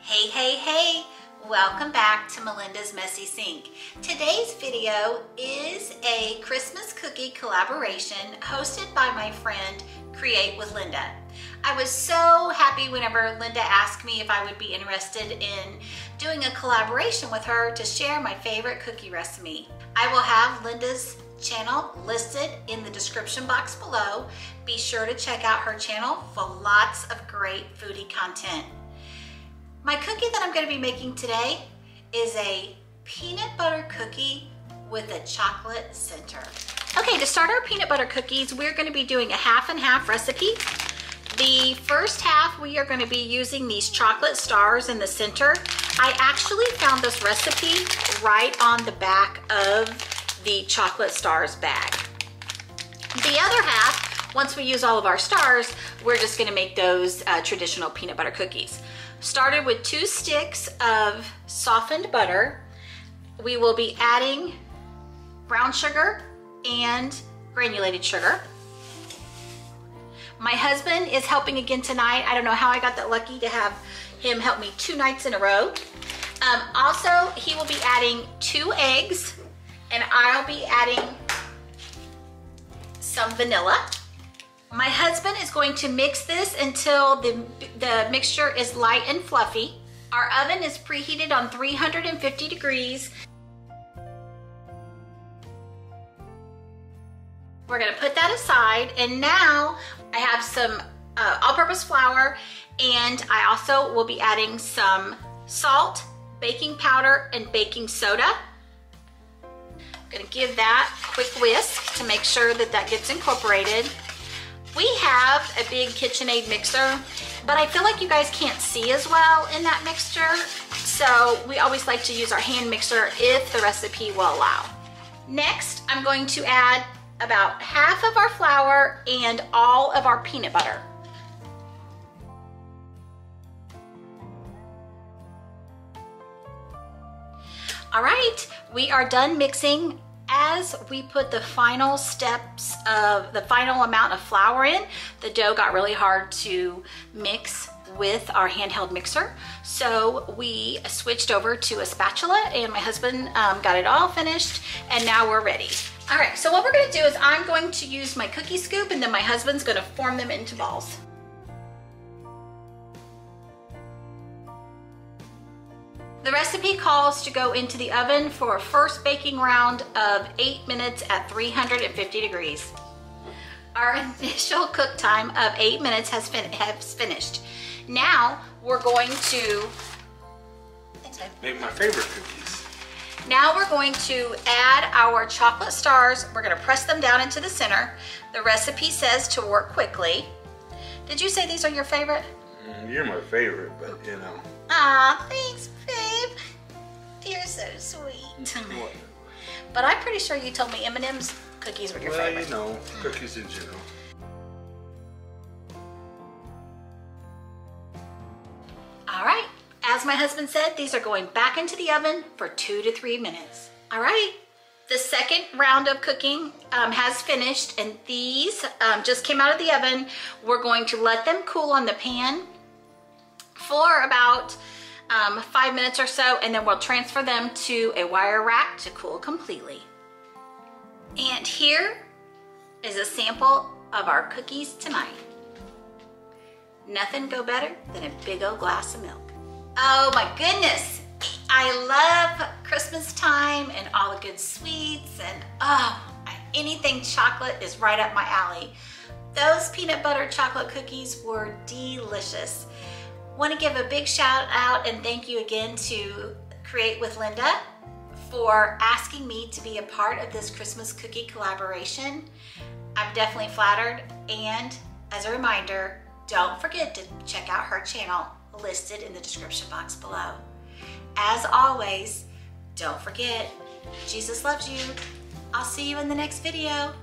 Hey, hey, hey! Welcome back to Melinda's Messy Sink. Today's video is a Christmas cookie collaboration hosted by my friend Create with Linda. I was so happy whenever Linda asked me if I would be interested in doing a collaboration with her to share my favorite cookie recipe. I will have Linda's channel listed in the description box below. Be sure to check out her channel for lots of great foodie content. My cookie that I'm going to be making today is a peanut butter cookie with a chocolate center. Okay, to start our peanut butter cookies, we're going to be doing a half and half recipe. The first half, we are going to be using these chocolate stars in the center. I actually found this recipe right on the back of the chocolate stars bag. The other half, once we use all of our stars, we're just going to make those traditional peanut butter cookies. Started with 2 sticks of softened butter. We will be adding brown sugar and granulated sugar. My husband is helping again tonight. I don't know how I got that lucky to have him help me 2 nights in a row. Also, he will be adding 2 eggs, and I'll be adding some vanilla. My husband is going to mix this until the mixture is light and fluffy. Our oven is preheated on 350 degrees. We're gonna put that aside, and now I have some all-purpose flour, and I also will be adding some salt, baking powder, and baking soda. I'm gonna give that a quick whisk to make sure that that gets incorporated. We have a big KitchenAid mixer, but I feel like you guys can't see as well in that mixture, so we always like to use our hand mixer if the recipe will allow. Next, I'm going to add about half of our flour and all of our peanut butter. All right, we are done mixing. As we put the final steps of the final amount of flour in, the dough got really hard to mix with our handheld mixer. So we switched over to a spatula, and my husband got it all finished, and now we're ready. All right, so what we're gonna do is I'm going to use my cookie scoop, and then my husband's gonna form them into balls. The recipe calls to go into the oven for a first baking round of 8 minutes at 350 degrees. Our initial cook time of 8 minutes has finished. Now we're going to make my favorite cookies. Now we're going to add our chocolate stars. We're going to press them down into the center. The recipe says to work quickly. Did you say these are your favorite? You're my favorite, but you know. Aw, thanks, babe. You're so sweet. But I'm pretty sure you told me M&M's cookies were your favorite. Well, you know, cookies in general. All right, as my husband said, these are going back into the oven for 2 to 3 minutes. All right, the second round of cooking has finished, and these just came out of the oven. We're going to let them cool on the pan for about 5 minutes or so, and then we'll transfer them to a wire rack to cool completely. And here is a sample of our cookies tonight. Nothing go better than a big old glass of milk. Oh my goodness, I love Christmas time and all the good sweets, and anything chocolate is right up my alley. Those peanut butter chocolate cookies were delicious. Want to give a big shout out and thank you again to Create with Linda for asking me to be a part of this Christmas cookie collaboration. I'm definitely flattered, and as a reminder, don't forget to check out her channel listed in the description box below. As always, don't forget, Jesus loves you. I'll see you in the next video.